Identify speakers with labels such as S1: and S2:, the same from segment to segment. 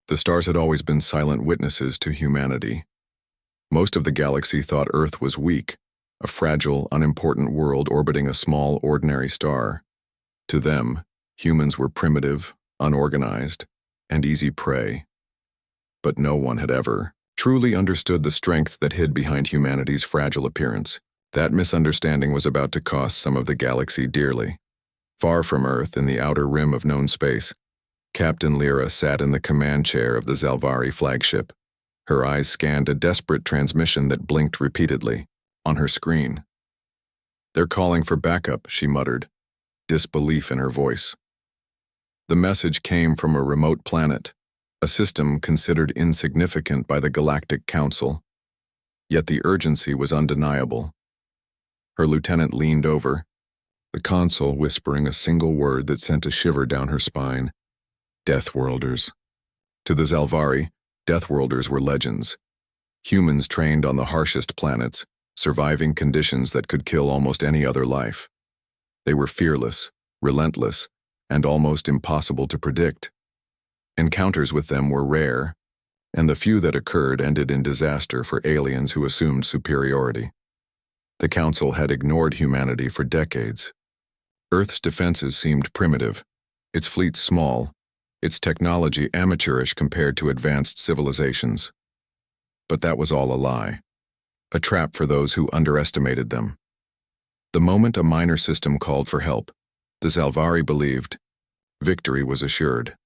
S1: The stars had always been silent witnesses to humanity. Most of the galaxy thought Earth was weak, a fragile, unimportant world orbiting a small, ordinary star. To them, humans were primitive, unorganized, and easy prey. But no one had ever truly understood the strength that hid behind humanity's fragile appearance. That misunderstanding was about to cost some of the galaxy dearly. Far from Earth, in the outer rim of known space, Captain Lyra sat in the command chair of the Zalvari flagship. Her eyes scanned a desperate transmission that blinked repeatedly on her screen. "They're calling for backup," she muttered, disbelief in her voice. The message came from a remote planet, a system considered insignificant by the Galactic Council. Yet the urgency was undeniable. Her lieutenant leaned over, the console whispering a single word that sent a shiver down her spine. Deathworlders. To the Zalvari, Deathworlders were legends. Humans trained on the harshest planets, surviving conditions that could kill almost any other life. They were fearless, relentless, and almost impossible to predict. Encounters with them were rare, and the few that occurred ended in disaster for aliens who assumed superiority. The Council had ignored humanity for decades. Earth's defenses seemed primitive, its fleet small, its technology amateurish compared to advanced civilizations. But that was all a lie, a trap for those who underestimated them. The moment a minor system called for help, the Zalvari believed victory was assured.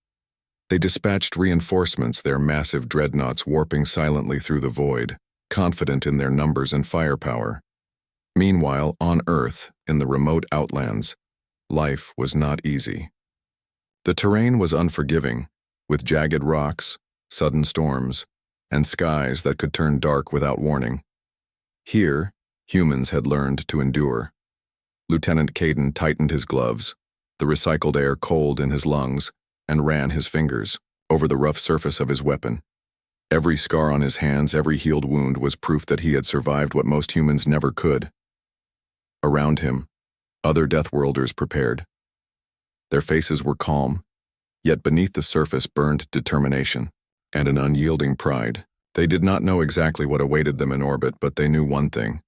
S1: They dispatched reinforcements, their massive dreadnoughts warping silently through the void, confident in their numbers and firepower. Meanwhile, on Earth, in the remote outlands, life was not easy. The terrain was unforgiving, with jagged rocks, sudden storms, and skies that could turn dark without warning. Here, humans had learned to endure. Lieutenant Caden tightened his gloves, the recycled air cold in his lungs, and ran his fingers over the rough surface of his weapon. Every scar on his hands, every healed wound was proof that he had survived what most humans never could. Around him, other Deathworlders prepared. Their faces were calm, yet beneath the surface burned determination and an unyielding pride. They did not know exactly what awaited them in orbit, but they knew one thing.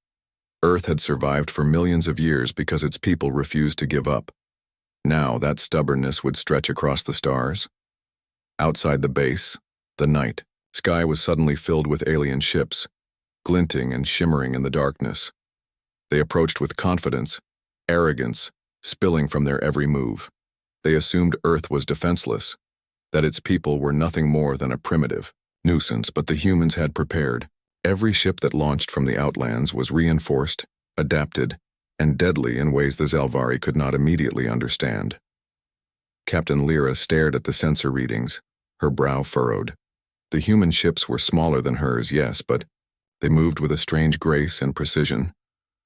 S1: Earth had survived for millions of years because its people refused to give up. Now that stubbornness would stretch across the stars. Outside the base, the night sky was suddenly filled with alien ships, glinting and shimmering in the darkness. They approached with confidence, arrogance, spilling from their every move. They assumed Earth was defenseless, that its people were nothing more than a primitive nuisance, but the humans had prepared. Every ship that launched from the outlands was reinforced, adapted, and deadly in ways the Zalvari could not immediately understand. Captain Lyra stared at the sensor readings, her brow furrowed. The human ships were smaller than hers, yes, but they moved with a strange grace and precision.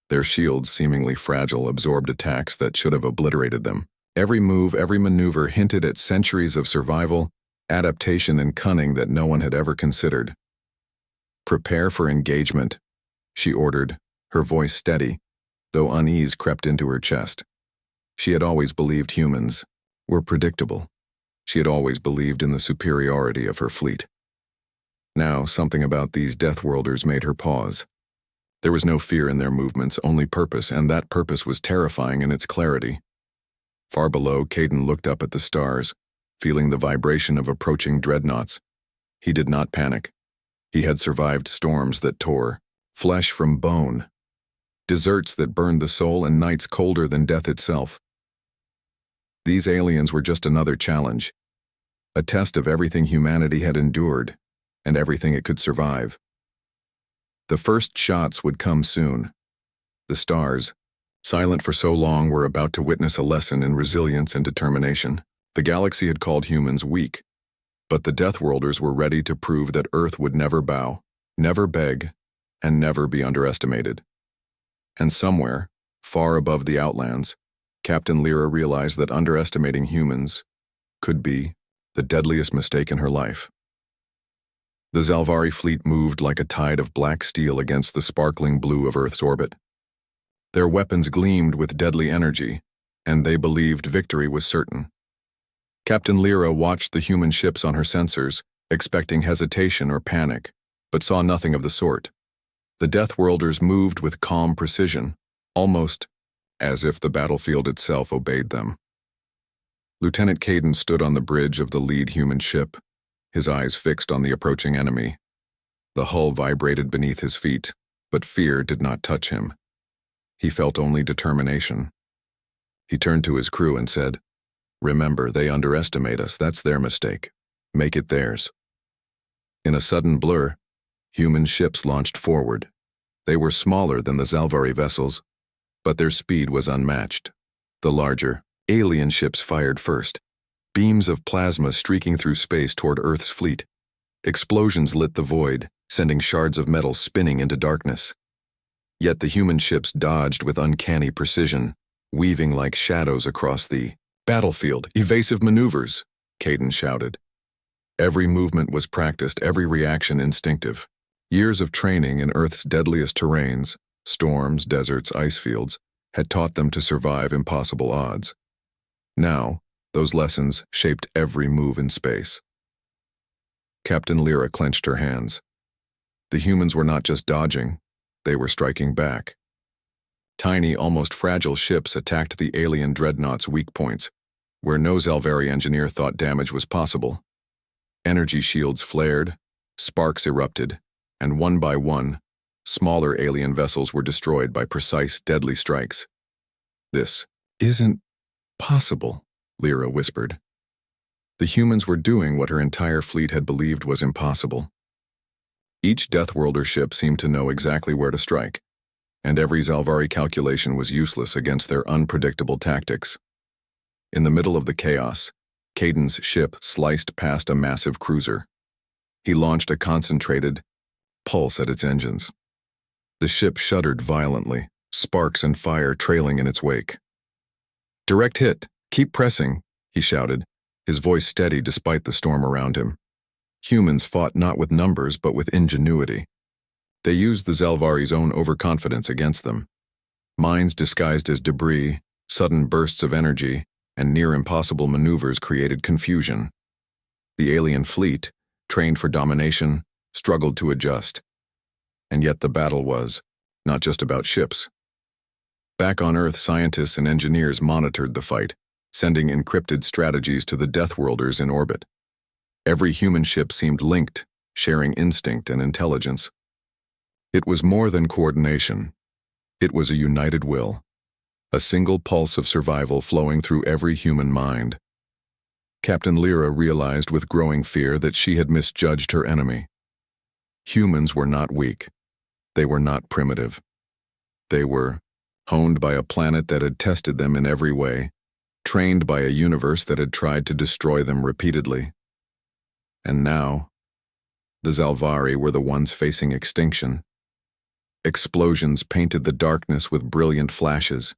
S1: Their shields, seemingly fragile, absorbed attacks that should have obliterated them. Every move, every maneuver hinted at centuries of survival, adaptation, and cunning that no one had ever considered. "Prepare for engagement," she ordered, her voice steady, though unease crept into her chest. She had always believed humans were predictable. She had always believed in the superiority of her fleet. Now, something about these Deathworlders made her pause. There was no fear in their movements, only purpose, and that purpose was terrifying in its clarity. Far below, Caden looked up at the stars, feeling the vibration of approaching dreadnoughts. He did not panic. He had survived storms that tore flesh from bone, deserts that burned the soul, and nights colder than death itself. These aliens were just another challenge, a test of everything humanity had endured and everything it could survive. The first shots would come soon. The stars, silent for so long, were about to witness a lesson in resilience and determination. The galaxy had called humans weak, but the Deathworlders were ready to prove that Earth would never bow, never beg, and never be underestimated. And somewhere, far above the outlands, Captain Lyra realized that underestimating humans could be the deadliest mistake in her life. The Zalvari fleet moved like a tide of black steel against the sparkling blue of Earth's orbit. Their weapons gleamed with deadly energy, and they believed victory was certain. Captain Lyra watched the human ships on her sensors, expecting hesitation or panic, but saw nothing of the sort. The Deathworlders moved with calm precision, almost as if the battlefield itself obeyed them. Lieutenant Caden stood on the bridge of the lead human ship, his eyes fixed on the approaching enemy. The hull vibrated beneath his feet, but fear did not touch him. He felt only determination. He turned to his crew and said, "Remember, they underestimate us. That's their mistake. Make it theirs." In a sudden blur, human ships launched forward. They were smaller than the Zalvari vessels, but their speed was unmatched. The larger, alien ships fired first, beams of plasma streaking through space toward Earth's fleet. Explosions lit the void, sending shards of metal spinning into darkness. Yet the human ships dodged with uncanny precision, weaving like shadows across the battlefield. "Evasive maneuvers," Caden shouted. Every movement was practiced, every reaction instinctive. Years of training in Earth's deadliest terrains, storms, deserts, ice fields, had taught them to survive impossible odds. Now, those lessons shaped every move in space. Captain Lyra clenched her hands. The humans were not just dodging, they were striking back. Tiny, almost fragile ships attacked the alien dreadnought's weak points, where no Zalvari engineer thought damage was possible. Energy shields flared, sparks erupted, and one by one, smaller alien vessels were destroyed by precise, deadly strikes. "This isn't possible," Lyra whispered. The humans were doing what her entire fleet had believed was impossible. Each Deathworlder ship seemed to know exactly where to strike, and every Zalvari calculation was useless against their unpredictable tactics. In the middle of the chaos, Caden's ship sliced past a massive cruiser. He launched a concentrated pulse at its engines. The ship shuddered violently, sparks and fire trailing in its wake. "Direct hit! Keep pressing!" he shouted, his voice steady despite the storm around him. Humans fought not with numbers but with ingenuity. They used the Zalvari's own overconfidence against them. Mines disguised as debris, sudden bursts of energy, and near-impossible maneuvers created confusion. The alien fleet, trained for domination, struggled to adjust. And yet the battle was not just about ships. Back on Earth, scientists and engineers monitored the fight, sending encrypted strategies to the Deathworlders in orbit. Every human ship seemed linked, sharing instinct and intelligence. It was more than coordination. It was a united will. A single pulse of survival flowing through every human mind. Captain Lyra realized with growing fear that she had misjudged her enemy. Humans were not weak. They were not primitive. They were honed by a planet that had tested them in every way, trained by a universe that had tried to destroy them repeatedly. And now, the Zalvari were the ones facing extinction. Explosions painted the darkness with brilliant flashes.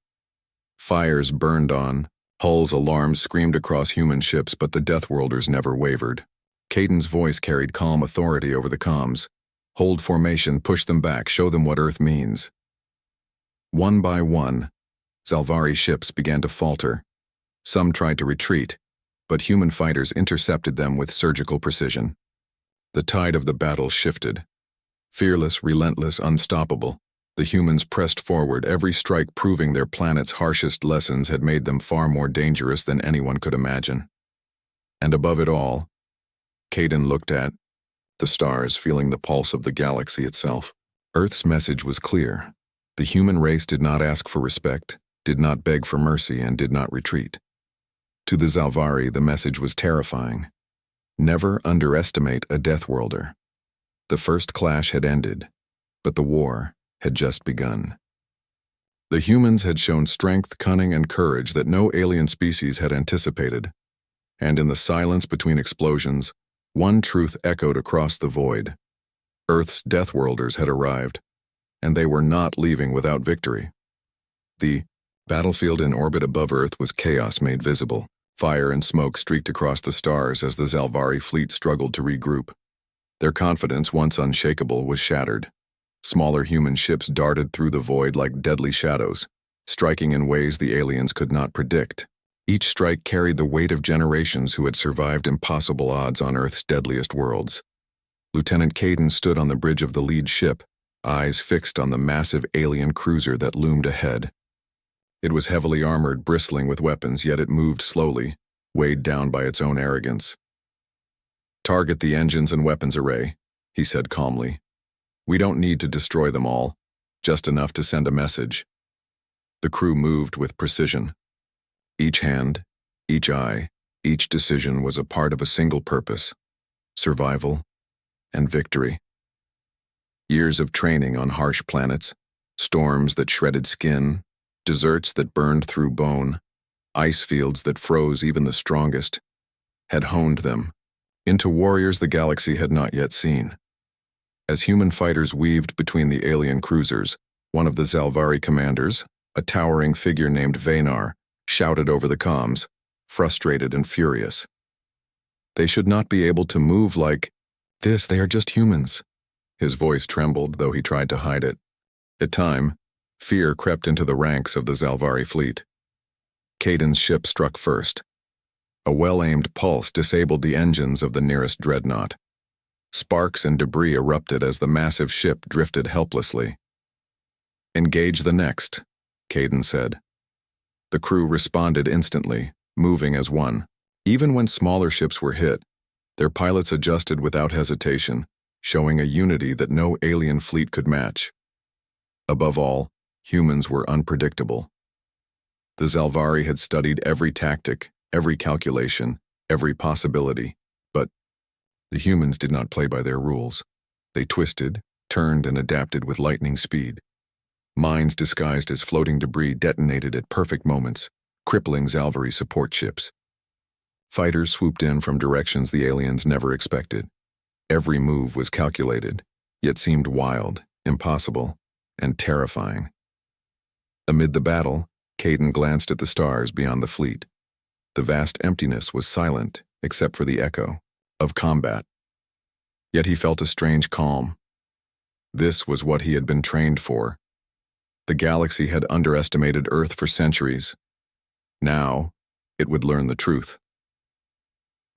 S1: Fires burned on, hulls' alarms screamed across human ships, but the Deathworlders never wavered. Caden's voice carried calm authority over the comms. "Hold formation, push them back, show them what Earth means." One by one, Zalvari ships began to falter. Some tried to retreat, but human fighters intercepted them with surgical precision. The tide of the battle shifted. Fearless, relentless, unstoppable, the humans pressed forward, every strike proving their planet's harshest lessons had made them far more dangerous than anyone could imagine. And above it all, Caden looked at the stars, feeling the pulse of the galaxy itself. Earth's message was clear. The human race did not ask for respect, did not beg for mercy, and did not retreat. To the Zalvari, the message was terrifying. Never underestimate a Deathworlder. The first clash had ended, but the war had just begun. The humans had shown strength, cunning, and courage that no alien species had anticipated. And in the silence between explosions, one truth echoed across the void. Earth's Deathworlders had arrived, and they were not leaving without victory. The battlefield in orbit above Earth was chaos made visible. Fire and smoke streaked across the stars as the Zalvari fleet struggled to regroup. Their confidence, once unshakable, was shattered. Smaller human ships darted through the void like deadly shadows, striking in ways the aliens could not predict. Each strike carried the weight of generations who had survived impossible odds on Earth's deadliest worlds. Lieutenant Caden stood on the bridge of the lead ship, eyes fixed on the massive alien cruiser that loomed ahead. It was heavily armored, bristling with weapons, yet it moved slowly, weighed down by its own arrogance. "Target the engines and weapons array," he said calmly. "We don't need to destroy them all, just enough to send a message." The crew moved with precision. Each hand, each eye, each decision was a part of a single purpose: survival and victory. Years of training on harsh planets, storms that shredded skin, deserts that burned through bone, ice fields that froze even the strongest, had honed them into warriors the galaxy had not yet seen. As human fighters weaved between the alien cruisers, one of the Zalvari commanders, a towering figure named Venar, shouted over the comms, frustrated and furious. "They should not be able to move like this, they are just humans." His voice trembled, though he tried to hide it. At times, fear crept into the ranks of the Zalvari fleet. Caden's ship struck first. A well-aimed pulse disabled the engines of the nearest dreadnought. Sparks and debris erupted as the massive ship drifted helplessly. "Engage the next," Caden said. The crew responded instantly, moving as one. Even when smaller ships were hit, their pilots adjusted without hesitation, showing a unity that no alien fleet could match. Above all, humans were unpredictable. The Zalvari had studied every tactic, every calculation, every possibility, but the humans did not play by their rules. They twisted, turned, and adapted with lightning speed. Mines disguised as floating debris detonated at perfect moments, crippling Zalvari support ships. Fighters swooped in from directions the aliens never expected. Every move was calculated, yet seemed wild, impossible, and terrifying. Amid the battle, Caden glanced at the stars beyond the fleet. The vast emptiness was silent except for the echo of combat. Yet he felt a strange calm. This was what he had been trained for. The galaxy had underestimated Earth for centuries. Now, it would learn the truth.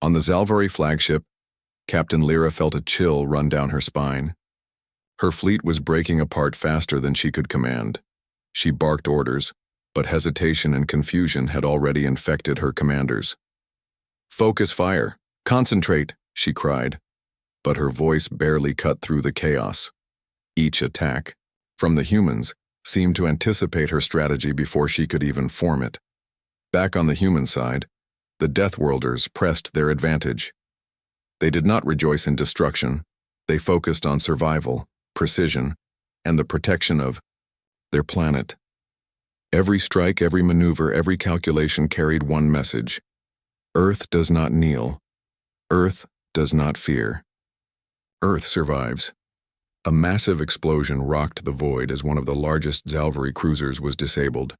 S1: On the Zalvari flagship, Captain Lyra felt a chill run down her spine. Her fleet was breaking apart faster than she could command. She barked orders, but hesitation and confusion had already infected her commanders. "Focus fire! Concentrate!" she cried, but her voice barely cut through the chaos. Each attack, from the humans, seemed to anticipate her strategy before she could even form it. Back on the human side, the Deathworlders pressed their advantage. They did not rejoice in destruction. They focused on survival, precision, and the protection of their planet. Every strike, every maneuver, every calculation carried one message: Earth does not kneel. Earth does not fear. Earth survives. A massive explosion rocked the void as one of the largest Zalvari cruisers was disabled.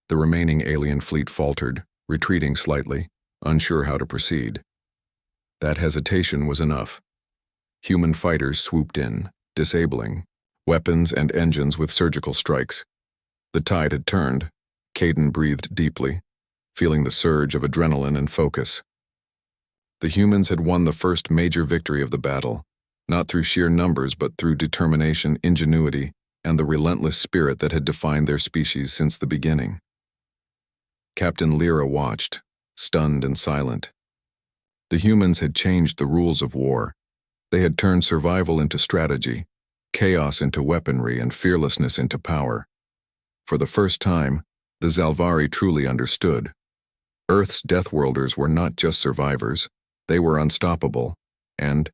S1: The remaining alien fleet faltered, retreating slightly, unsure how to proceed. That hesitation was enough. Human fighters swooped in, disabling weapons and engines with surgical strikes. The tide had turned. Caden breathed deeply, feeling the surge of adrenaline and focus. The humans had won the first major victory of the battle, not through sheer numbers but through determination, ingenuity, and the relentless spirit that had defined their species since the beginning. Captain Lyra watched, stunned and silent. The humans had changed the rules of war. They had turned survival into strategy, chaos into weaponry, and fearlessness into power. For the first time, the Zalvari truly understood. Earth's Deathworlders were not just survivors, they were unstoppable, and,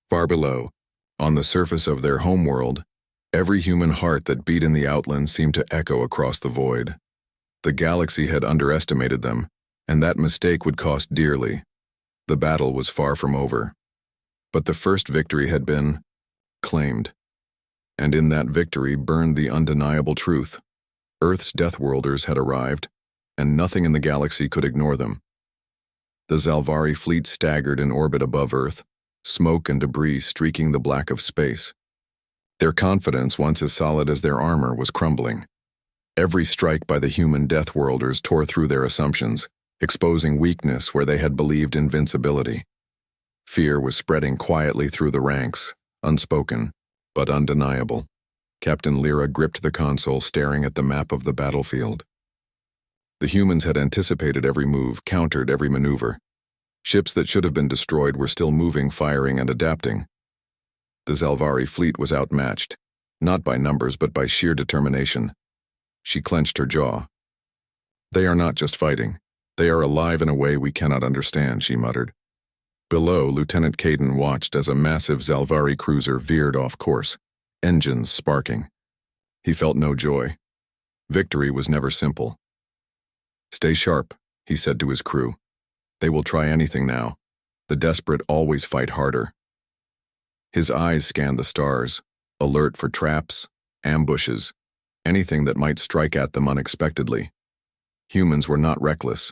S1: far below, on the surface of their homeworld, every human heart that beat in the outlands seemed to echo across the void. The galaxy had underestimated them, and that mistake would cost dearly. The battle was far from over. But the first victory had been claimed. And in that victory burned the undeniable truth. Earth's Deathworlders had arrived, and nothing in the galaxy could ignore them. The Zalvari fleet staggered in orbit above Earth, smoke and debris streaking the black of space. Their confidence, once as solid as their armor, was crumbling. Every strike by the human Deathworlders tore through their assumptions, exposing weakness where they had believed invincibility. Fear was spreading quietly through the ranks, unspoken, but undeniable. Captain Lyra gripped the console, staring at the map of the battlefield. The humans had anticipated every move, countered every maneuver. Ships that should have been destroyed were still moving, firing, and adapting. The Zalvari fleet was outmatched, not by numbers but by sheer determination. She clenched her jaw. "They are not just fighting. They are alive in a way we cannot understand," she muttered. Below, Lieutenant Caden watched as a massive Zalvari cruiser veered off course, engines sparking. He felt no joy. Victory was never simple. "Stay sharp," he said to his crew. "They will try anything now. The desperate always fight harder." His eyes scanned the stars, alert for traps, ambushes, anything that might strike at them unexpectedly. Humans were not reckless.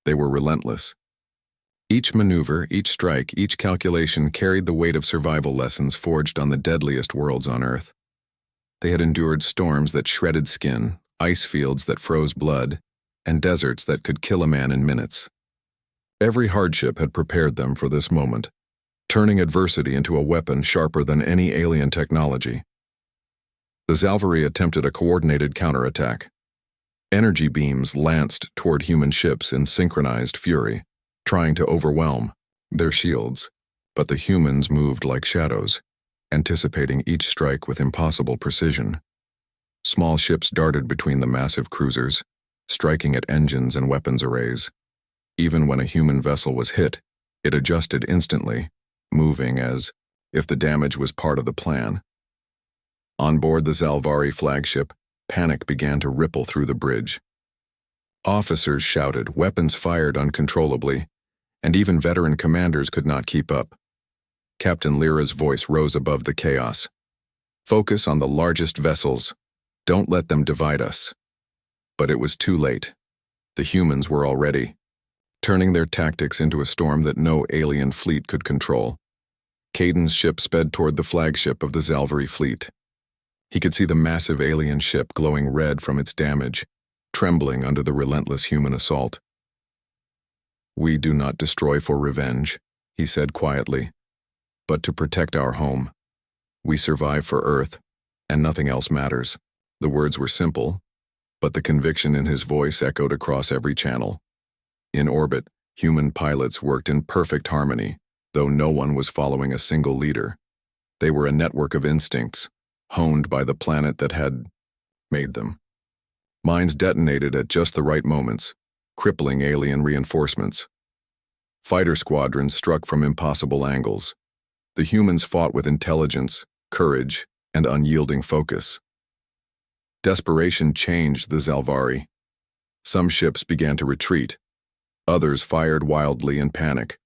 S1: They were relentless. Each maneuver, each strike, each calculation carried the weight of survival lessons forged on the deadliest worlds on Earth. They had endured storms that shredded skin, ice fields that froze blood, and deserts that could kill a man in minutes. Every hardship had prepared them for this moment, turning adversity into a weapon sharper than any alien technology. The Zalvari attempted a coordinated counterattack. Energy beams lanced toward human ships in synchronized fury, trying to overwhelm their shields, but the humans moved like shadows, anticipating each strike with impossible precision. Small ships darted between the massive cruisers, striking at engines and weapons arrays. Even when a human vessel was hit, it adjusted instantly, moving as if the damage was part of the plan. On board the Zalvari flagship, panic began to ripple through the bridge. Officers shouted, weapons fired uncontrollably, and even veteran commanders could not keep up. Captain Lyra's voice rose above the chaos. "Focus on the largest vessels. Don't let them divide us." But it was too late. The humans were already turning their tactics into a storm that no alien fleet could control. Caden's ship sped toward the flagship of the Zalvari fleet. He could see the massive alien ship glowing red from its damage, trembling under the relentless human assault. "We do not destroy for revenge," he said quietly, "but to protect our home. We survive for Earth, and nothing else matters." The words were simple, but the conviction in his voice echoed across every channel. In orbit, human pilots worked in perfect harmony, though no one was following a single leader. They were a network of instincts, honed by the planet that had made them. Mines detonated at just the right moments, crippling alien reinforcements. Fighter squadrons struck from impossible angles. The humans fought with intelligence, courage, and unyielding focus. Desperation changed the Zalvari. Some ships began to retreat. Others fired wildly in panic.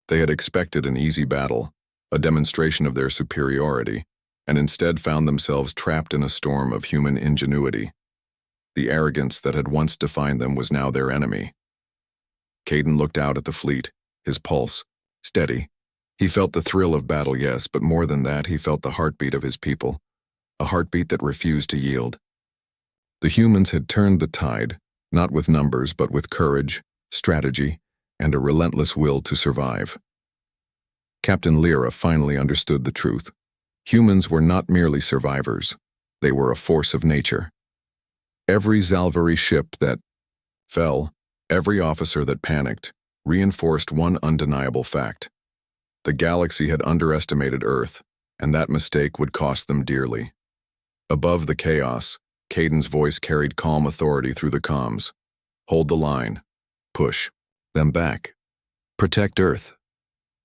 S1: They had expected an easy battle, a demonstration of their superiority, and instead found themselves trapped in a storm of human ingenuity. The arrogance that had once defined them was now their enemy. Caden looked out at the fleet, his pulse steady. He felt the thrill of battle, yes, but more than that, he felt the heartbeat of his people, a heartbeat that refused to yield. The humans had turned the tide, not with numbers, but with courage, strategy, and a relentless will to survive. Captain Lyra finally understood the truth. Humans were not merely survivors. They were a force of nature. Every Zalvari ship that fell, every officer that panicked, reinforced one undeniable fact. The galaxy had underestimated Earth, and that mistake would cost them dearly. Above the chaos, Caden's voice carried calm authority through the comms. "Hold the line. Push them back. Protect Earth."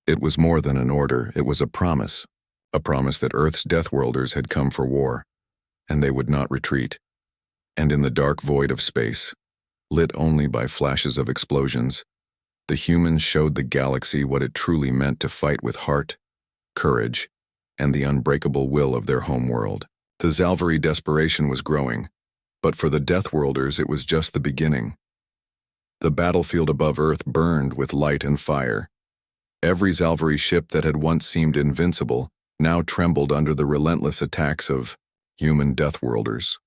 S1: It was more than an order, it was a promise that Earth's Deathworlders had come for war, and they would not retreat. And in the dark void of space, lit only by flashes of explosions, the humans showed the galaxy what it truly meant to fight with heart, courage, and the unbreakable will of their homeworld. The Zalvari desperation was growing, but for the Deathworlders it was just the beginning. The battlefield above Earth burned with light and fire. Every Zalvari ship that had once seemed invincible now trembled under the relentless attacks of human Deathworlders.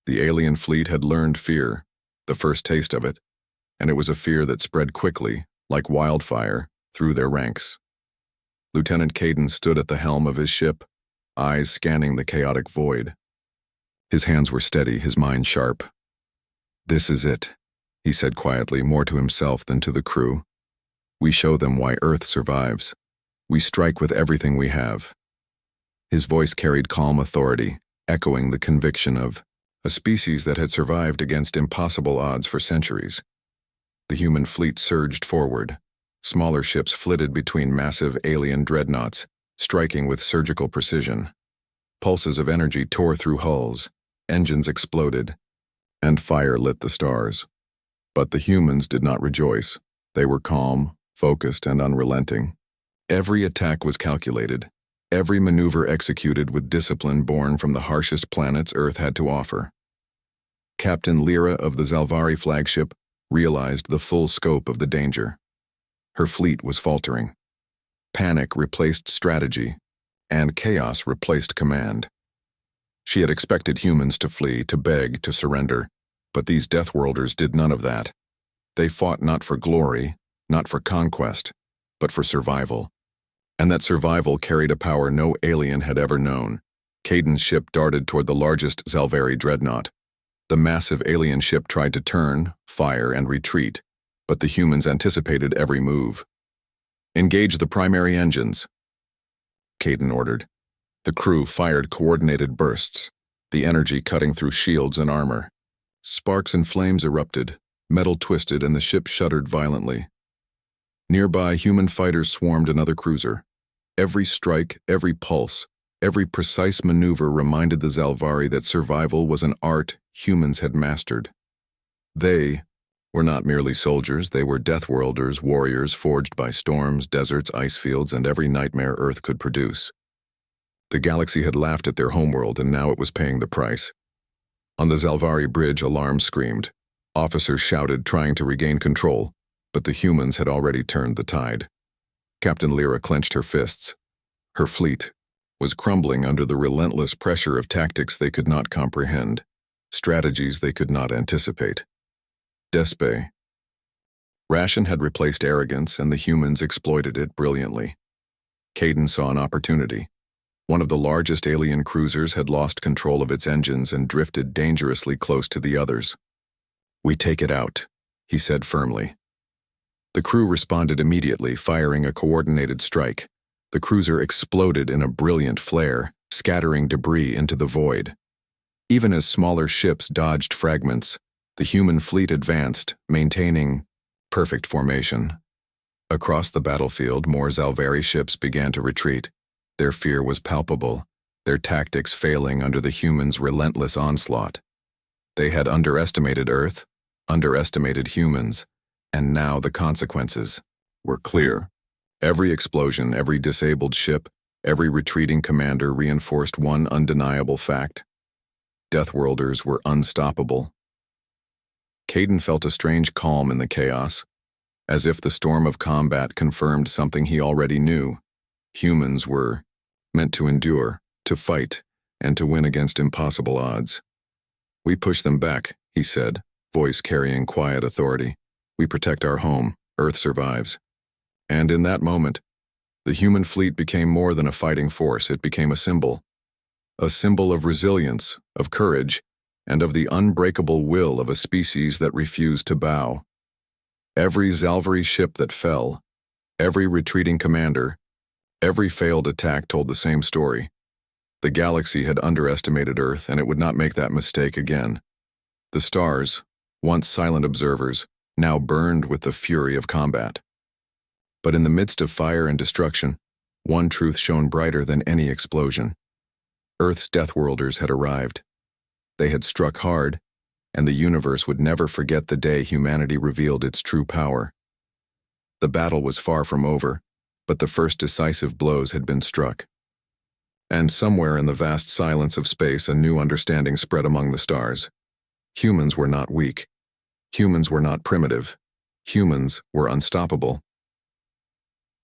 S1: The alien fleet had learned fear, the first taste of it, and it was a fear that spread quickly, like wildfire, through their ranks. Lieutenant Caden stood at the helm of his ship, eyes scanning the chaotic void. His hands were steady, his mind sharp. "This is it," he said quietly, more to himself than to the crew. "We show them why Earth survives. We strike with everything we have." His voice carried calm authority, echoing the conviction of a species that had survived against impossible odds for centuries. The human fleet surged forward. Smaller ships flitted between massive alien dreadnoughts, striking with surgical precision. Pulses of energy tore through hulls, engines exploded, and fire lit the stars. But the humans did not rejoice. They were calm, focused, and unrelenting. Every attack was calculated, every maneuver executed with discipline born from the harshest planets Earth had to offer. Captain Lyra of the Zalvari flagship realized the full scope of the danger. Her fleet was faltering. Panic replaced strategy, and chaos replaced command. She had expected humans to flee, to beg, to surrender, but these Deathworlders did none of that. They fought not for glory, not for conquest, but for survival. And that survival carried a power no alien had ever known. Caden's ship darted toward the largest Zalvari dreadnought. The massive alien ship tried to turn, fire, and retreat, but the humans anticipated every move. "Engage the primary engines," Caden ordered. The crew fired coordinated bursts, the energy cutting through shields and armor. Sparks and flames erupted, metal twisted, and the ship shuddered violently. Nearby, human fighters swarmed another cruiser. Every strike, every pulse, every precise maneuver reminded the Zalvari that survival was an art humans had mastered. They were not merely soldiers, they were Deathworlders, warriors forged by storms, deserts, ice fields, and every nightmare Earth could produce. The galaxy had laughed at their homeworld, and now it was paying the price. On the Zalvari bridge, alarms screamed. Officers shouted, trying to regain control, but the humans had already turned the tide. Captain Lyra clenched her fists. Her fleet was crumbling under the relentless pressure of tactics they could not comprehend, strategies they could not anticipate. Despair. Ration had replaced arrogance, and the humans exploited it brilliantly. Caden saw an opportunity. One of the largest alien cruisers had lost control of its engines and drifted dangerously close to the others. "We take it out," he said firmly. The crew responded immediately, firing a coordinated strike. The cruiser exploded in a brilliant flare, scattering debris into the void. Even as smaller ships dodged fragments, the human fleet advanced, maintaining perfect formation. Across the battlefield, more Zalvari ships began to retreat. Their fear was palpable, their tactics failing under the humans' relentless onslaught. They had underestimated Earth, underestimated humans, and now the consequences were clear. Every explosion, every disabled ship, every retreating commander reinforced one undeniable fact: Deathworlders were unstoppable. Caden felt a strange calm in the chaos, as if the storm of combat confirmed something he already knew. Humans were meant to endure, to fight, and to win against impossible odds. "We push them back," he said, voice carrying quiet authority. "We protect our home. Earth survives." And in that moment, the human fleet became more than a fighting force. It became a symbol of resilience, of courage, and of the unbreakable will of a species that refused to bow. Every Zalvari ship that fell, every retreating commander, every failed attack told the same story. The galaxy had underestimated Earth, and it would not make that mistake again. The stars, once silent observers, now burned with the fury of combat. But in the midst of fire and destruction, one truth shone brighter than any explosion. Earth's Deathworlders had arrived. They had struck hard, and the universe would never forget the day humanity revealed its true power. The battle was far from over, but the first decisive blows had been struck. And somewhere in the vast silence of space, a new understanding spread among the stars. Humans were not weak. Humans were not primitive. Humans were unstoppable.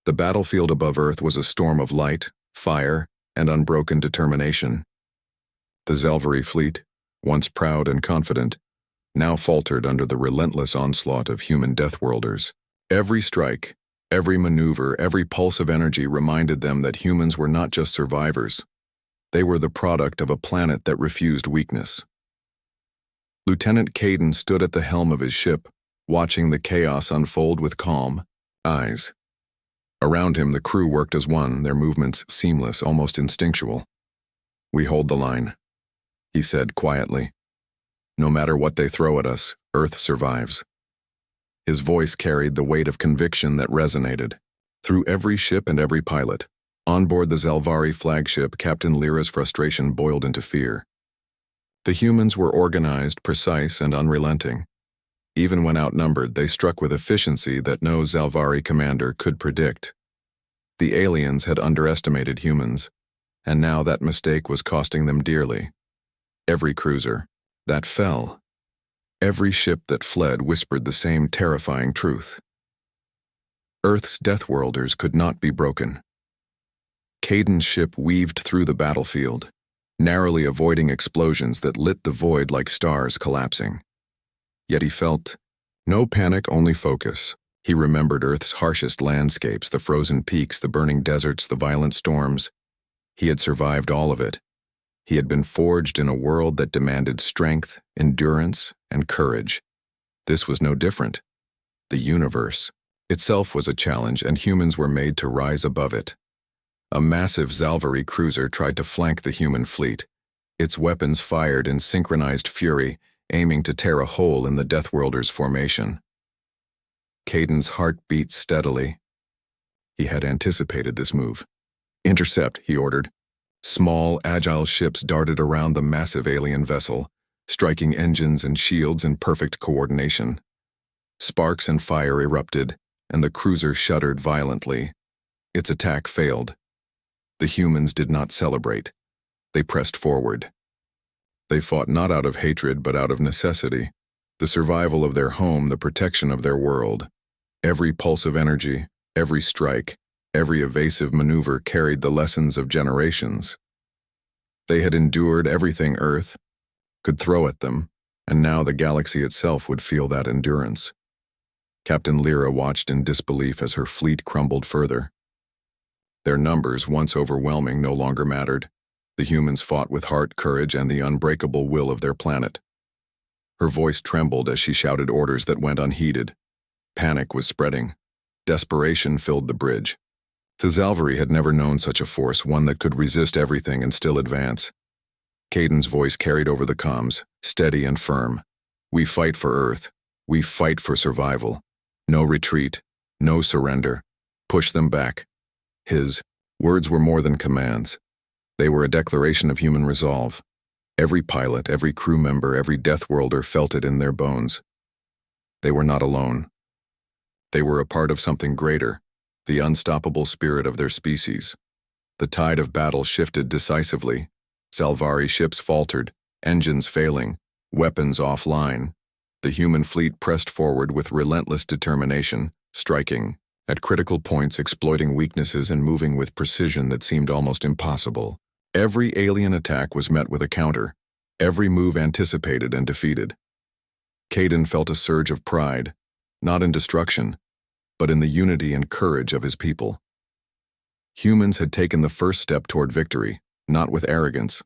S1: The battlefield above Earth was a storm of light, fire, and unbroken determination. The Zalvari fleet, once proud and confident, now faltered under the relentless onslaught of human Deathworlders. Every strike, every maneuver, every pulse of energy reminded them that humans were not just survivors. They were the product of a planet that refused weakness. Lieutenant Caden stood at the helm of his ship, watching the chaos unfold with calm eyes. Around him, the crew worked as one, their movements seamless, almost instinctual. "We hold the line," he said quietly. "No matter what they throw at us, Earth survives." His voice carried the weight of conviction that resonated through every ship and every pilot. On board the Zalvari flagship, Captain Lyra's frustration boiled into fear. The humans were organized, precise, and unrelenting. Even when outnumbered, they struck with efficiency that no Zalvari commander could predict. The aliens had underestimated humans, and now that mistake was costing them dearly. Every cruiser that fell, every ship that fled whispered the same terrifying truth. Earth's Deathworlders could not be broken. Caden's ship weaved through the battlefield, narrowly avoiding explosions that lit the void like stars collapsing. Yet he felt no panic, only focus. He remembered Earth's harshest landscapes, the frozen peaks, the burning deserts, the violent storms. He had survived all of it. He had been forged in a world that demanded strength, endurance, and courage. This was no different. The universe itself was a challenge, and humans were made to rise above it. A massive Zalvari cruiser tried to flank the human fleet. Its weapons fired in synchronized fury, aiming to tear a hole in the Deathworlders' formation. Caden's heart beat steadily. He had anticipated this move. "Intercept," he ordered. Small, agile ships darted around the massive alien vessel, striking engines and shields in perfect coordination. Sparks and fire erupted, and the cruiser shuddered violently. Its attack failed. The humans did not celebrate. They pressed forward. They fought not out of hatred but out of necessity, the survival of their home, the protection of their world. Every pulse of energy, every strike, every evasive maneuver carried the lessons of generations. They had endured everything Earth could throw at them, and now the galaxy itself would feel that endurance. Captain Lyra watched in disbelief as her fleet crumbled further. Their numbers, once overwhelming, no longer mattered. The humans fought with heart, courage, and the unbreakable will of their planet. Her voice trembled as she shouted orders that went unheeded. Panic was spreading. Desperation filled the bridge. The Zalvari had never known such a force, one that could resist everything and still advance. Caden's voice carried over the comms, steady and firm. "We fight for Earth. We fight for survival. No retreat. No surrender. Push them back." His words were more than commands. They were a declaration of human resolve. Every pilot, every crew member, every Deathworlder felt it in their bones. They were not alone. They were a part of something greater, the unstoppable spirit of their species. The tide of battle shifted decisively. Zalvari ships faltered, engines failing, weapons offline. The human fleet pressed forward with relentless determination, striking at critical points, exploiting weaknesses and moving with precision that seemed almost impossible. Every alien attack was met with a counter, every move anticipated and defeated. Caden felt a surge of pride, not in destruction, but in the unity and courage of his people. Humans had taken the first step toward victory, not with arrogance,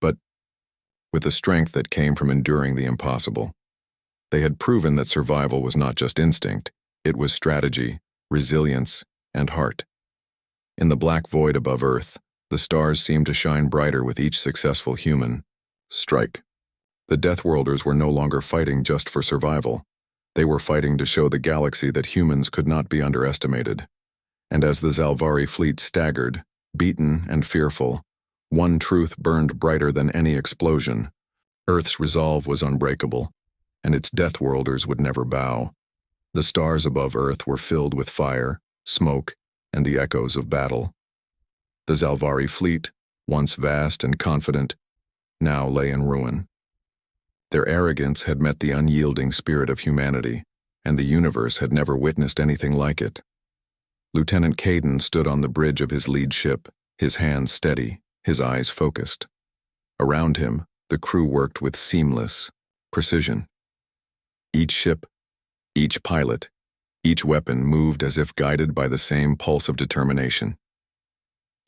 S1: but with the strength that came from enduring the impossible. They had proven that survival was not just instinct, it was strategy, resilience, and heart. In the black void above Earth, the stars seemed to shine brighter with each successful human strike. The Deathworlders were no longer fighting just for survival. They were fighting to show the galaxy that humans could not be underestimated. And as the Zalvari fleet staggered, beaten and fearful, one truth burned brighter than any explosion. Earth's resolve was unbreakable, and its Deathworlders would never bow. The stars above Earth were filled with fire, smoke, and the echoes of battle. The Zalvari fleet, once vast and confident, now lay in ruin. Their arrogance had met the unyielding spirit of humanity, and the universe had never witnessed anything like it. Lieutenant Caden stood on the bridge of his lead ship, his hands steady, his eyes focused. Around him, the crew worked with seamless precision. Each ship, each pilot, each weapon moved as if guided by the same pulse of determination.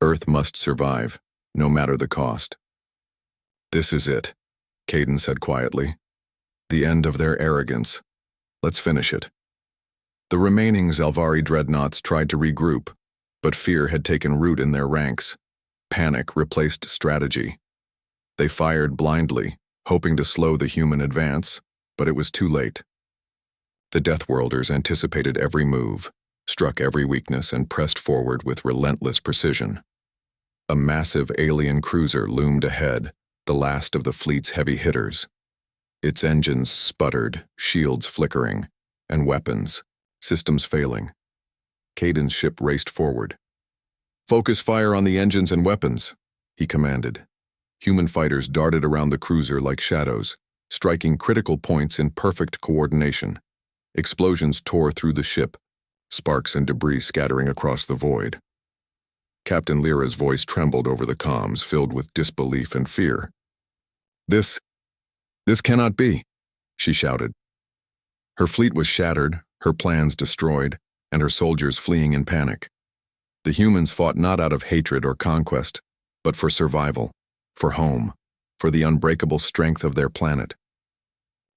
S1: Earth must survive, no matter the cost. "This is it," Caden said quietly. "The end of their arrogance. Let's finish it." The remaining Zalvari dreadnoughts tried to regroup, but fear had taken root in their ranks. Panic replaced strategy. They fired blindly, hoping to slow the human advance, but it was too late. The Deathworlders anticipated every move, struck every weakness, and pressed forward with relentless precision. A massive alien cruiser loomed ahead, the last of the fleet's heavy hitters. Its engines sputtered, shields flickering, and weapons, systems failing. Caden's ship raced forward. "Focus fire on the engines and weapons," he commanded. Human fighters darted around the cruiser like shadows, striking critical points in perfect coordination. Explosions tore through the ship, sparks and debris scattering across the void. Captain Lyra's voice trembled over the comms, filled with disbelief and fear. This cannot be," she shouted. Her fleet was shattered, her plans destroyed, and her soldiers fleeing in panic. The humans fought not out of hatred or conquest, but for survival, for home, for the unbreakable strength of their planet.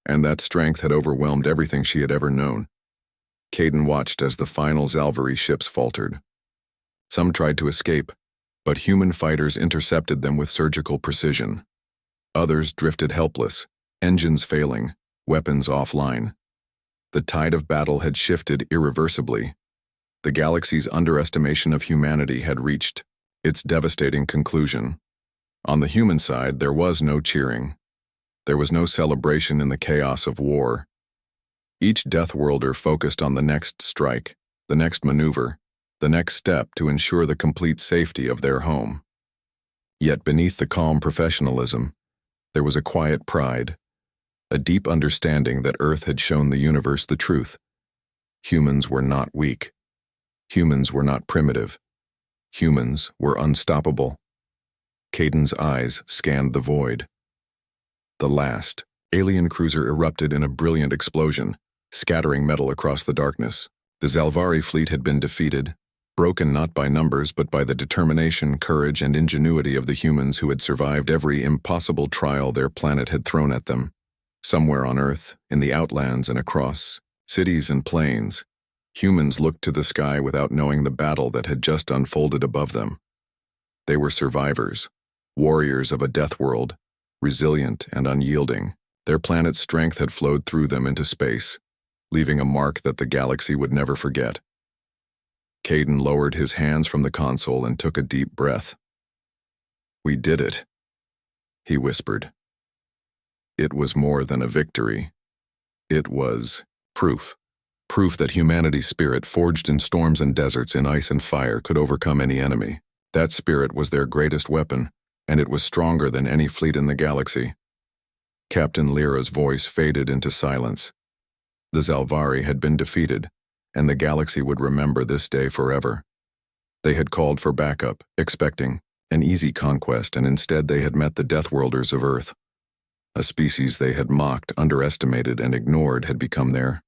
S1: And that strength had overwhelmed everything she had ever known. Caden watched as the final Zalvari ships faltered. Some tried to escape, but human fighters intercepted them with surgical precision. Others drifted helpless, engines failing, weapons offline. The tide of battle had shifted irreversibly. The galaxy's underestimation of humanity had reached its devastating conclusion. On the human side, there was no cheering. There was no celebration in the chaos of war. Each Deathworlder focused on the next strike, the next maneuver, the next step to ensure the complete safety of their home. Yet beneath the calm professionalism, there was a quiet pride, a deep understanding that Earth had shown the universe the truth. Humans were not weak. Humans were not primitive. Humans were unstoppable. Caden's eyes scanned the void. The last alien cruiser erupted in a brilliant explosion, scattering metal across the darkness. The Zalvari fleet had been defeated, broken not by numbers but by the determination, courage, and ingenuity of the humans who had survived every impossible trial their planet had thrown at them. Somewhere on Earth, in the outlands and across cities and plains, humans looked to the sky without knowing the battle that had just unfolded above them. They were survivors, warriors of a death world, resilient and unyielding. Their planet's strength had flowed through them into space, leaving a mark that the galaxy would never forget. Caden lowered his hands from the console and took a deep breath. "We did it," he whispered. It was more than a victory. It was proof. Proof that humanity's spirit, forged in storms and deserts, in ice and fire, could overcome any enemy. That spirit was their greatest weapon, and it was stronger than any fleet in the galaxy. Captain Lyra's voice faded into silence. The Zalvari had been defeated, and the galaxy would remember this day forever. They had called for backup, expecting an easy conquest, and instead they had met the Deathworlders of Earth. A species they had mocked, underestimated, and ignored had become their